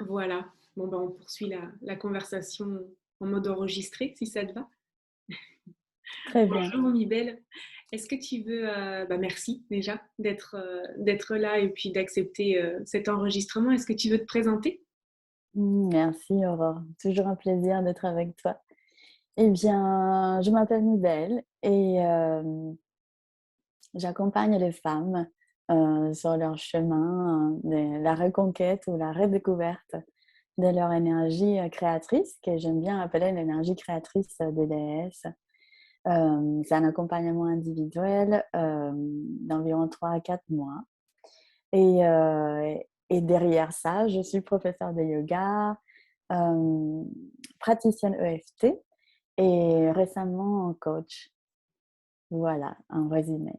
Voilà. Bon, ben, on poursuit la conversation en mode enregistré, si ça te va. Très bien. Bonjour Mibel. Est-ce que tu veux, merci déjà d'être là et puis d'accepter cet enregistrement. Est-ce que tu veux te présenter? Merci Aurore, toujours un plaisir d'être avec toi. Eh bien, je m'appelle Nibel et j'accompagne les femmes, sur leur chemin, de la reconquête ou la redécouverte de leur énergie, créatrice, que j'aime bien appeler l'énergie créatrice, des déesses. C'est un accompagnement individuel, d'environ 3 à 4 mois et derrière ça, je suis professeure de yoga, hem, praticienne EFT et récemment coach. Voilà, en résumé.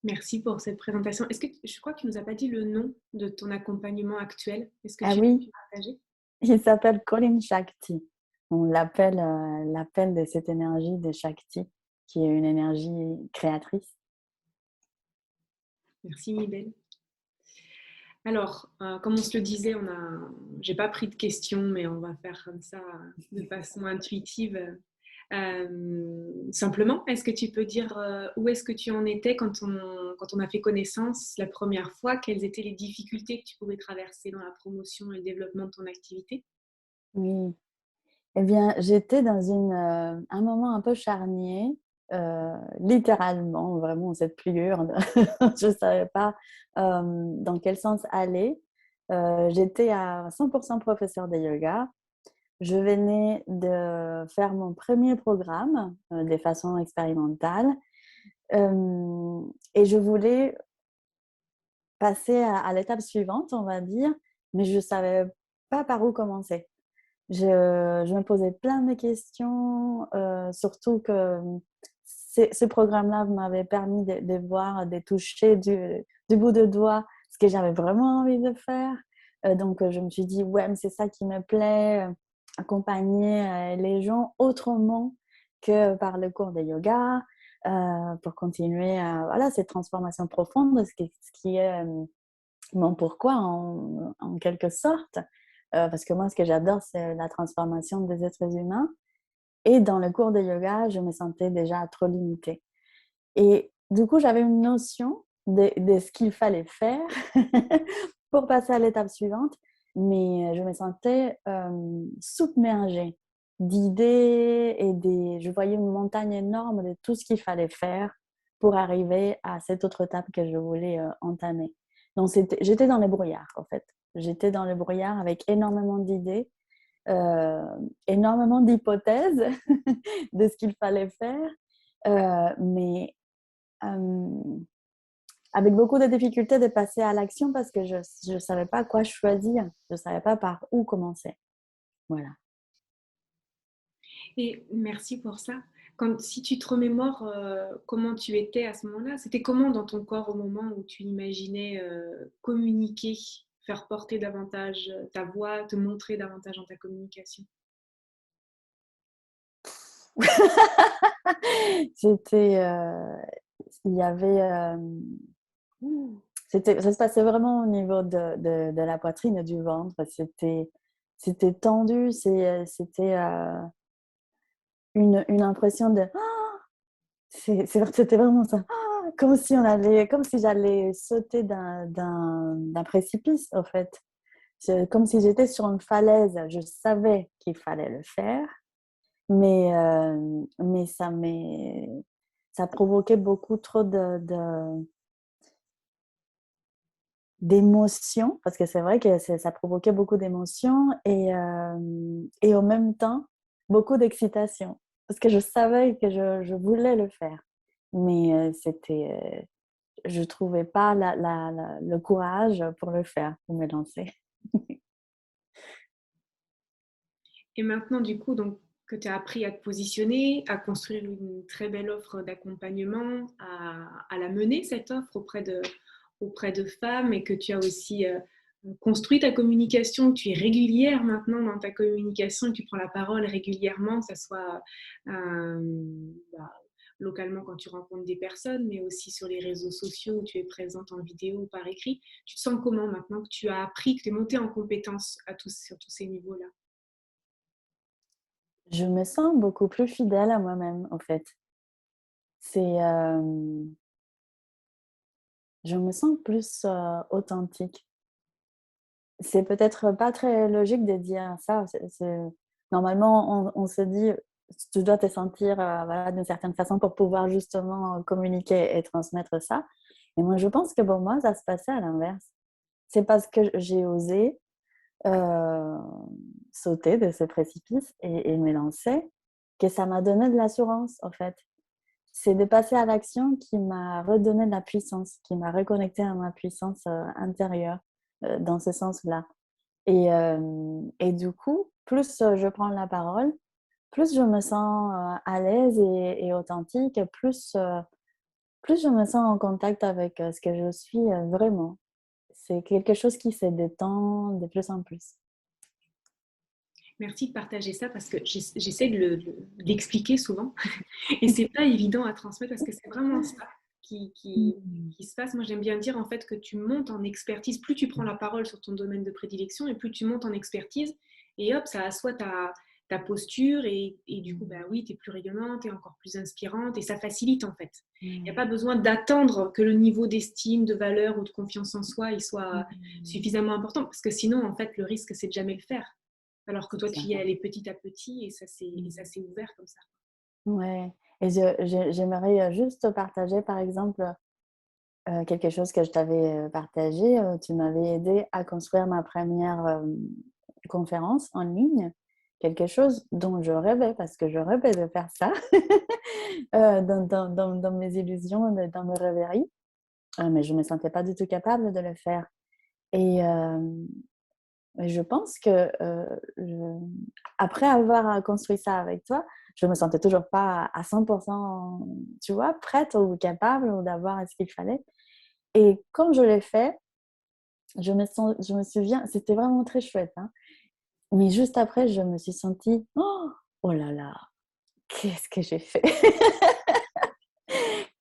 Merci pour cette présentation. Je crois que tu nous as pas dit le nom de ton accompagnement actuel. Est-ce que Ah tu peux oui, partager? il s'appelle Colin Shakti. On l'appelle, l'appel de cette énergie de Shakti, qui est une énergie créatrice. Merci Mibel. Alors, comme on se le disait, j'ai pas pris de questions, mais on va faire comme ça de façon intuitive. Simplement, est-ce que tu peux dire où est-ce que tu en étais quand on a fait connaissance la première fois? Quelles étaient les difficultés que tu pouvais traverser dans la promotion et le développement de ton activité? Oui. Eh bien, j'étais dans un moment un peu charnier, littéralement, vraiment cette pliure. Je ne savais pas, dans quel sens aller. J'étais à 100 professeur de yoga. Je venais de faire mon premier programme, de façon expérimentale, et je voulais passer à l'étape suivante, on va dire, mais je ne savais pas par où commencer. Je me posais plein de questions, surtout que ce programme-là m'avait permis de voir, de toucher du bout de doigt ce que j'avais vraiment envie de faire. Donc, je me suis dit: «Ouais, mais c'est ça qui me plaît, accompagner, les gens autrement que par le cours de yoga», pour continuer à voilà, cette transformation profonde, ce qui est, mon pourquoi en quelque sorte. Parce que moi, ce que j'adore, c'est la transformation des êtres humains. Et dans le cours de yoga, je me sentais déjà trop limitée. Et du coup, j'avais une notion de ce qu'il fallait faire pour passer à l'étape suivante, mais je me sentais submergée d'idées et je voyais une montagne énorme de tout ce qu'il fallait faire pour arriver à cette autre étape que je voulais entamer. Donc, j'étais dans le brouillard, en fait. J'étais dans le brouillard avec énormément d'idées, euh, énormément d'hypothèses de ce qu'il fallait faire, mais avec beaucoup de difficultés de passer à l'action parce que je ne savais pas quoi choisir, je ne savais pas par où commencer. Voilà. Et merci pour ça. Si tu te remémores comment tu étais à ce moment-là, c'était comment dans ton corps au moment où tu imaginais communiquer, faire porter davantage ta voix, te montrer davantage dans ta communication? C'était, il y avait, ça se passait vraiment au niveau de la poitrine et du ventre. C'était tendu, c'était une impression de c'était vraiment ça. Ah, comme si j'allais sauter d'un précipice, en fait. C'est comme si j'étais sur une falaise. Je savais qu'il fallait le faire, mais ça provoquait beaucoup trop d'émotions, parce que c'est vrai que ça provoquait beaucoup d'émotions et en même temps, beaucoup d'excitation. Parce que je savais que je voulais le faire, mais je trouvais pas le courage pour le faire, pour me lancer. Et maintenant, du coup, donc, que tu as appris à te positionner, à construire une très belle offre d'accompagnement, à la mener, cette offre auprès de femmes, et que tu as aussi construit ta communication, que tu es régulière maintenant dans ta communication, que tu prends la parole régulièrement, que ce soit bah, localement quand tu rencontres des personnes, mais aussi sur les réseaux sociaux où tu es présente en vidéo ou par écrit. Tu te sens comment maintenant que tu as appris, que tu es montée en compétence sur tous ces niveaux-là? Je me sens beaucoup plus fidèle à moi-même, en fait. C'est, je me sens plus, authentique. C'est peut-être pas très logique de dire ça. Normalement, on se dit: «Tu dois te sentir, voilà, d'une certaine façon pour pouvoir justement communiquer et transmettre ça». Et moi, je pense que pour moi, ça se passait à l'inverse. C'est parce que j'ai osé, heu, sauter de ce précipice et me lancer, que ça m'a donné de l'assurance, en fait. C'est de passer à l'action qui m'a redonné de la puissance, qui m'a reconnecté à ma puissance, intérieure, dans ce sens-là. Et du coup, plus, je prends la parole, plus je me sens, à l'aise et authentique, plus je me sens en contact avec, ce que je suis, vraiment. C'est quelque chose qui se détend de plus en plus. Merci de partager ça parce que j'essaie de l'expliquer souvent et c'est pas évident à transmettre parce que c'est vraiment ça qui, qui, Mmh. qui se passe. Moi, j'aime bien dire en fait que tu montes en expertise. Plus tu prends la parole sur ton domaine de prédilection et plus tu montes en expertise et hop, ça assoit ta posture et du coup, bah oui, tu es plus rayonnante, tu es encore plus inspirante et ça facilite en fait. Il n'y a Mmh. pas besoin d'attendre que le niveau d'estime, de valeur ou de confiance en soi il soit Mmh. suffisamment important parce que sinon, en fait, le risque, c'est de jamais le faire. Alors que toi, C'est tu ça. y es allé petit à petit et ça Mmh. s'est ouvert comme ça. Ouais, et j'aimerais, juste partager, par exemple, quelque chose que je t'avais, partagé. Tu m'avais aidé à construire ma première conférence en ligne, quelque chose dont je rêvais parce que je rêvais de faire ça, dans mes illusions, dans mes rêveries, mais je me sentais pas du tout capable de le faire. Et je pense que, je après avoir, construit ça avec toi, je me sentais toujours pas à 100, tu vois, prête ou capable ou d'avoir ce qu'il fallait. Et quand je l'ai fait, je me souviens, c'était vraiment très chouette, hein, mais juste après, je me suis sentie: «Oh! Oh là là, qu'est-ce que j'ai fait?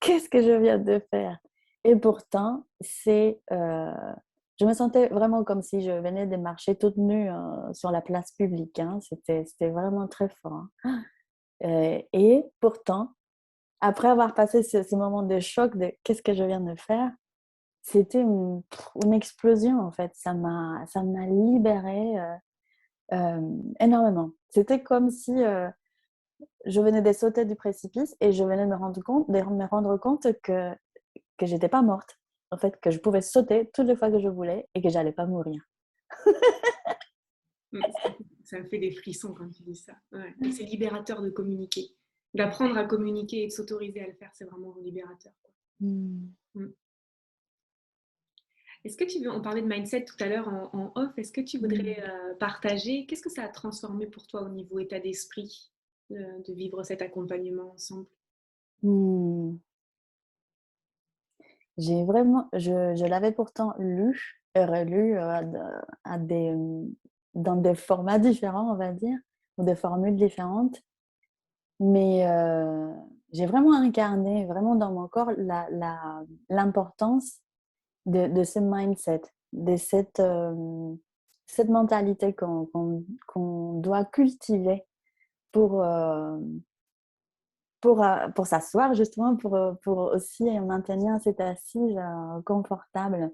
Qu'est-ce que je viens de faire?» Et pourtant, je me sentais vraiment comme si je venais de marcher toute nue, sur la place publique, hein. C'était vraiment très fort, hein. Et pourtant, après avoir passé ce moment de choc de: «Qu'est-ce que je viens de faire?» C'était une explosion, en fait. Ça m'a libérée, énormément. C'était comme si, je venais de sauter du précipice et je venais de me rendre compte que j'étais pas morte. En fait, que je pouvais sauter toutes les fois que je voulais et que j'allais pas mourir. Mm, ça me fait des frissons quand tu dis ça. Ouais. Et c'est libérateur de communiquer. D'apprendre à communiquer et de s'autoriser à le faire, c'est vraiment libérateur. Mmh. Mm. Est-ce que tu veux, on parlait de mindset tout à l'heure en off, est-ce que tu voudrais Mmh. partager, qu'est-ce que ça a transformé pour toi au niveau état d'esprit de vivre cet accompagnement ensemble? Mmh. J'ai vraiment je l'avais pourtant lu et relu, à des, dans des formats différents, on va dire, ou des formules différentes. Mais j'ai vraiment incarné, vraiment dans mon corps l'importance de ce mindset, de cette mentalité qu'on doit cultiver pour, pour s'asseoir justement, pour aussi maintenir cette assise, confortable.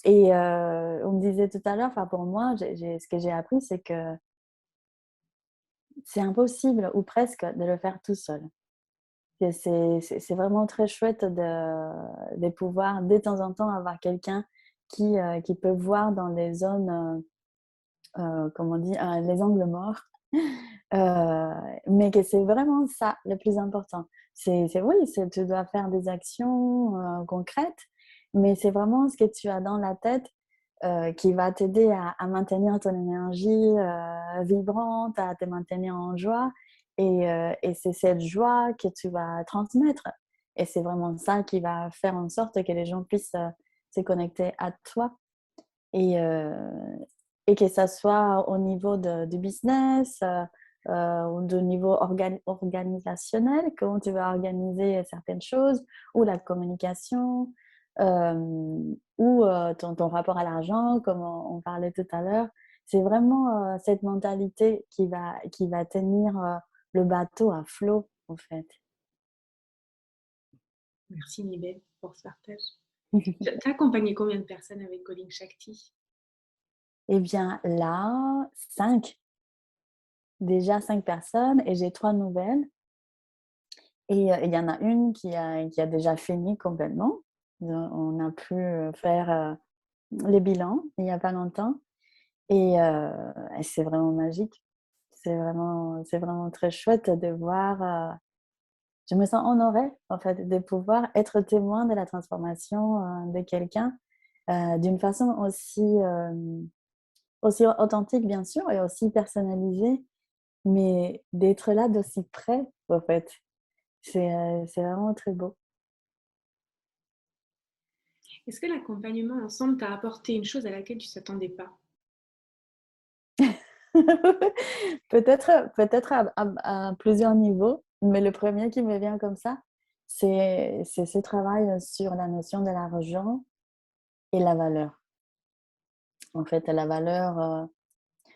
Et on me disait tout à l'heure, enfin pour moi, ce que j'ai appris, c'est que c'est impossible ou presque de le faire tout seul. Que c'est vraiment très chouette de pouvoir de temps en temps avoir quelqu'un qui peut voir dans les zones, comme on dit, les angles morts. Heu, mais que c'est vraiment ça le plus important. C'est oui, tu dois faire des actions, concrètes, mais c'est vraiment ce que tu as dans la tête, qui va t'aider à maintenir ton énergie, vibrante, à te maintenir en joie et c'est cette joie que tu vas transmettre et c'est vraiment ça qui va faire en sorte que les gens puissent, se connecter à toi et que ça soit au niveau du business, ou de niveau organisationnel, comment tu vas organiser certaines choses, ou la communication, ou ton rapport à l'argent, comme on parlait tout à l'heure. C'est vraiment cette mentalité qui va tenir le bateau à flot, en fait. Merci Nibel pour ce partage. Tu as accompagné combien de personnes avec Calling Shakti? Eh bien là, 5, déjà 5 personnes et j'ai 3 nouvelles et il y en a une qui a déjà fini complètement. On a pu, faire, les bilans il n'y a pas longtemps et c'est vraiment magique. C'est vraiment très chouette de voir, je me sens honorée en fait de pouvoir être témoin de la transformation, de quelqu'un, d'une façon aussi authentique bien sûr et aussi personnalisée, mais d'être là d'aussi près en fait. C'est vraiment très beau. Est-ce que l'accompagnement ensemble t'a apporté une chose à laquelle tu ne t'attendais pas? Peut-être à plusieurs niveaux, mais le premier qui me vient comme ça, c'est ce travail sur la notion de l'argent et la valeur. En fait, la valeur,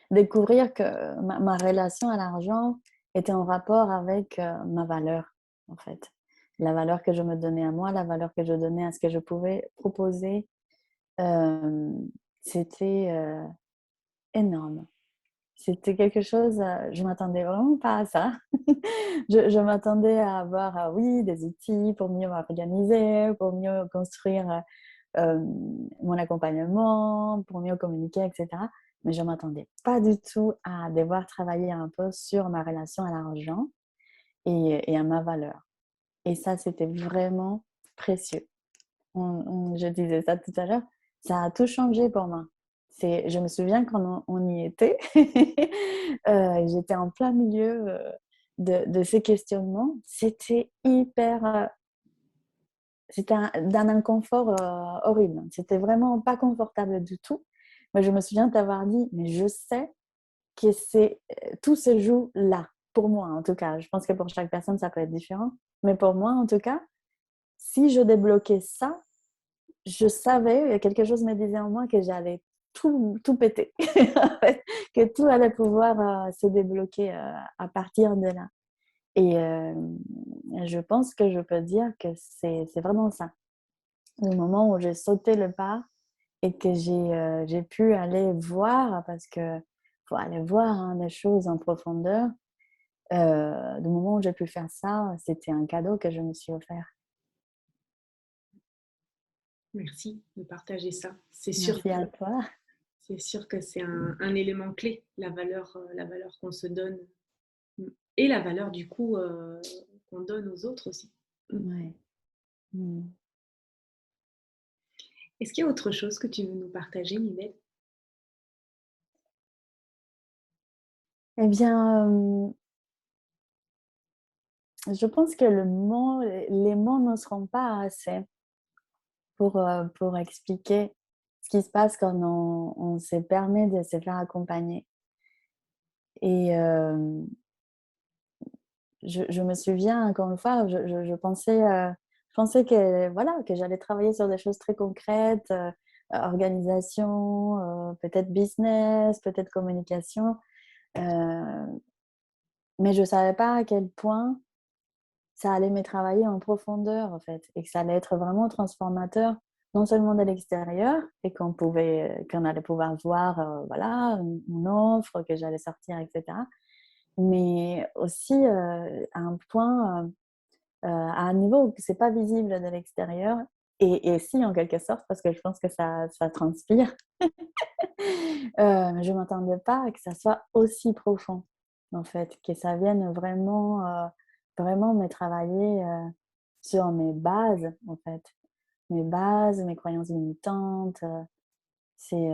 découvrir que ma relation à l'argent était en rapport avec, ma valeur, en fait. La valeur que je me donnais à moi, la valeur que je donnais à ce que je pouvais proposer, hem, c'était, énorme. C'était quelque chose, je m'attendais vraiment pas à ça. Je m'attendais à avoir, oui, des outils pour mieux m'organiser, pour mieux construire, mon accompagnement, pour mieux communiquer et cetera. Mais je m'attendais pas du tout à devoir travailler un peu sur ma relation à l'argent et à ma valeur et ça, c'était vraiment précieux. Je disais ça tout à l'heure, ça a tout changé pour moi. Je me souviens quand on y était, j'étais en plein milieu, de ces questionnements. C'était hyper, c'était d'un inconfort, horrible. C'était vraiment pas confortable du tout. Mais je me souviens t'avoir dit: «Mais je sais que tout se joue là», pour moi en tout cas. Je pense que pour chaque personne, ça peut être différent. Mais pour moi en tout cas, si je débloquais ça, je savais, quelque chose me disait en moi que j'allais tout péter, en fait, que tout allait pouvoir, se débloquer, à partir de là et je pense que je peux dire que c'est vraiment ça. Le moment où j'ai sauté le pas et que j'ai pu aller voir parce que faut aller voir, hein, les choses en profondeur, le moment où j'ai pu faire ça, c'était un cadeau que je me suis offert. Merci de partager ça. Merci à toi. C'est sûr que c'est un élément clé, la valeur qu'on se donne, mmh, et la valeur du coup, qu'on donne aux autres aussi. Mmh. Ouais. Mmh. Est-ce qu'il y a autre chose que tu veux nous partager, Mimette? Eh bien, je pense que les mots ne seront pas assez pour expliquer ce qui se passe quand on se permet de se faire accompagner et je me souviens encore une fois, je pensais que voilà, que j'allais travailler sur des choses très concrètes, organisation, peut-être business, peut-être communication, heu, mais je savais pas à quel point ça allait me travailler en profondeur, en fait, et que ça allait être vraiment transformateur, non seulement de l'extérieur et qu'on allait pouvoir voir, voilà, une offre que j'allais sortir et cetera, mais aussi, à un point, à un niveau où c'est pas visible de l'extérieur et si, en quelque sorte, parce que je pense que ça transpire. Je m'attendais pas à que ça soit aussi profond, en fait, que ça vienne vraiment me travailler, sur mes bases, en fait. Mes bases, mes croyances limitantes, c'est,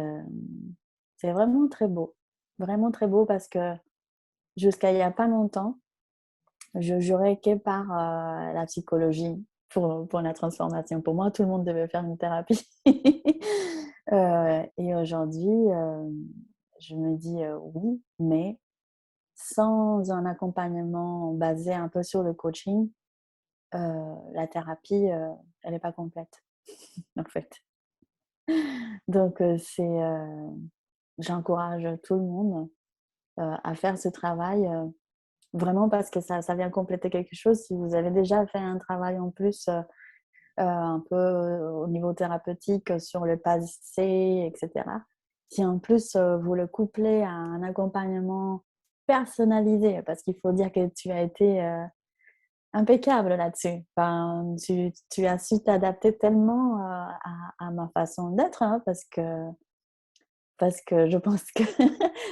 c'est vraiment très beau parce que jusqu'à il y a pas longtemps, je jurais que par, la psychologie pour la transformation. Pour moi, tout le monde devait faire une thérapie. Et aujourd'hui, je me dis: «Oui, mais sans un accompagnement basé un peu sur le coaching, la thérapie, elle n'est pas complète, en fait. Donc, j'encourage tout le monde, à faire ce travail, vraiment parce que ça vient compléter quelque chose. Si vous avez déjà fait un travail en plus, un peu, au niveau thérapeutique, sur le passé et cetera. Si en plus, vous le couplez à un accompagnement personnalisé, parce qu'il faut dire que tu as été, impeccable là-dessus. Enfin, tu as su t'adapter tellement, à ma façon d'être, hein, parce que je pense que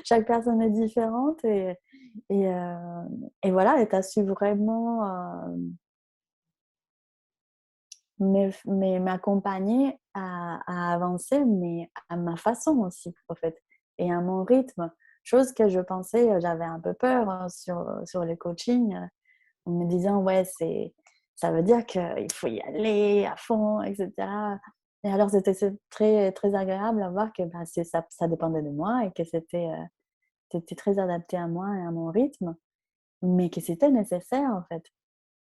chaque personne est différente et heu et voilà et tu as su vraiment, m'accompagner à avancer, mais à ma façon aussi, en fait et à mon rythme. Chose que je pensais, j'avais un peu peur, sur le coaching, en me disant: «Ouais, ça veut dire qu'il faut y aller à fond et cetera» et alors c'est très très agréable à voir que, bah, ça dépendait de moi et que c'était très adapté à moi et à mon rythme, mais que c'était nécessaire, en fait.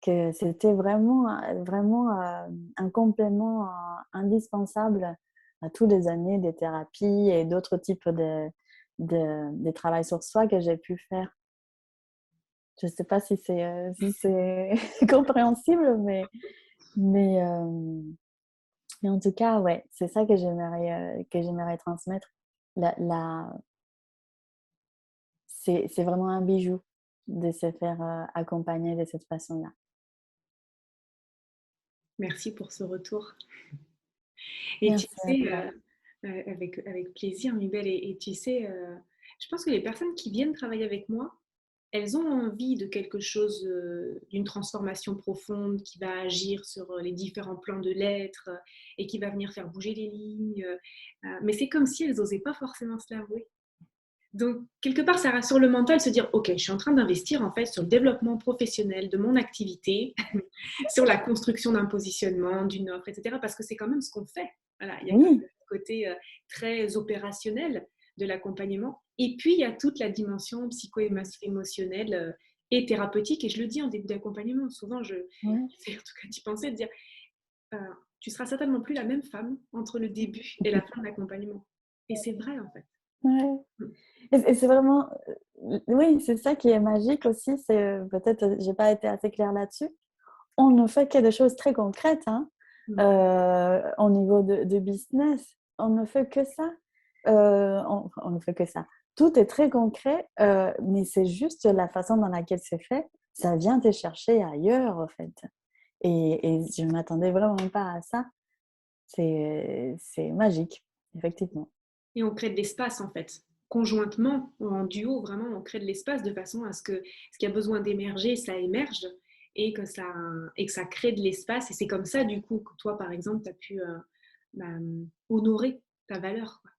Que c'était vraiment, un complément, indispensable à tous les années des thérapies et d'autres types de travail sur soi que j'ai pu faire. Je ne sais pas si c'est compréhensible, mais en tout cas, ouais, c'est ça que j'aimerais transmettre. La la c'est vraiment un bijou de se faire, accompagner de cette façon-là. Merci pour ce retour. Et tu Merci à sais, toi. avec plaisir, Mibel. Et tu sais, je pense que les personnes qui viennent travailler avec moi, elles ont envie de quelque chose, d'une transformation profonde qui va agir sur les différents plans de l'être et qui va venir faire bouger les lignes. Mais c'est comme si elles n'osaient pas forcément se l'avouer. Donc, quelque part, ça rassure le mental, se dire, OK, je suis en train d'investir en fait sur le développement professionnel de mon activité, sur la construction d'un positionnement, d'une offre, etc. Parce que c'est quand même ce qu'on fait. Voilà, il y a quand même Oui, le côté très opérationnel de l'accompagnement. Et puis, il y a toute la dimension psycho-émotionnelle et thérapeutique. Et je le dis en début d'accompagnement, souvent, ouais. j'essaie en tout cas d'y penser, de dire, euh, tu seras certainement plus la même femme entre le début et la fin de l'accompagnement. Et c'est vrai, en fait. Ouais. Et c'est vraiment, oui, c'est ça qui est magique aussi, c'est, peut-être, j'ai pas été assez claire là-dessus. On ne fait que des choses très concrètes, hein, Mm. au niveau de business. On ne fait que ça. On ne fait que ça. Tout est très concret, mais c'est juste la façon dans laquelle c'est fait, ça vient te chercher ailleurs, en fait et je ne m'attendais vraiment pas à ça. C'est magique, effectivement. Et on crée de l'espace en fait. Conjointement, en duo, vraiment, on crée de l'espace de façon à ce que ce qui a besoin d'émerger, ça émerge et que ça crée de l'espace. Et c'est comme ça, du coup, que toi, par exemple, tu as pu bah, honorer ta valeur. Quoi.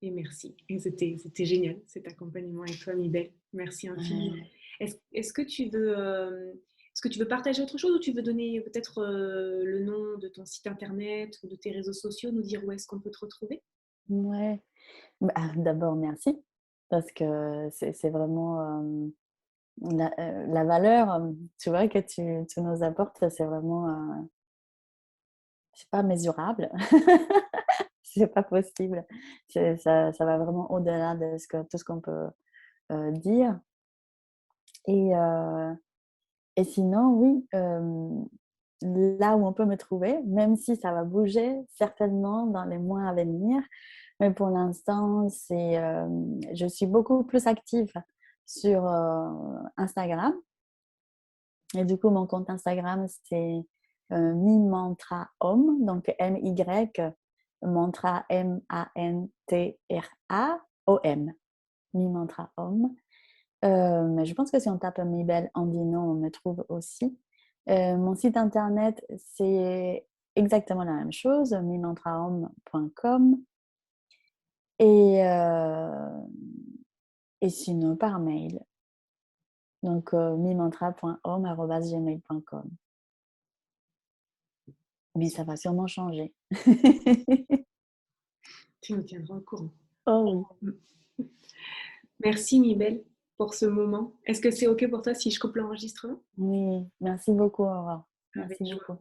Et merci. Et c'était génial cet accompagnement avec toi, Mibel. Merci infiniment. Ouais. Est-ce que tu veux. Est-ce que tu veux partager autre chose ou tu veux donner peut-être le nom de ton site internet ou de tes réseaux sociaux, nous dire où est-ce qu'on peut te retrouver? Ouais. Bah, d'abord merci, parce que c'est vraiment, la valeur, tu vois, que tu nous apportes, c'est vraiment, c'est pas mesurable. C'est pas possible. Ça va vraiment au-delà de tout ce qu'on peut, dire et heu et sinon oui, là où on peut me trouver, même si ça va bouger certainement dans les mois à venir, mais pour l'instant, je suis beaucoup plus active sur, Instagram et du coup, mon compte Instagram, c'est, MyMantraHome, donc M-Y, mantra MANTRAHOM, MyMantraHome. Mais je pense que si on tape Mibel Andino, on me trouve aussi. Mon site internet, c'est exactement la même chose, mymantrahome.com et sinon par mail, donc mymantra.home@gmail.com. Mais ça va sûrement changer. Tu nous tiendras au courant. Oh oui. Merci Mibel pour ce moment. Est-ce que c'est OK pour toi si je coupe l'enregistrement? Oui, merci beaucoup, Aurore. Avec Merci joie. beaucoup.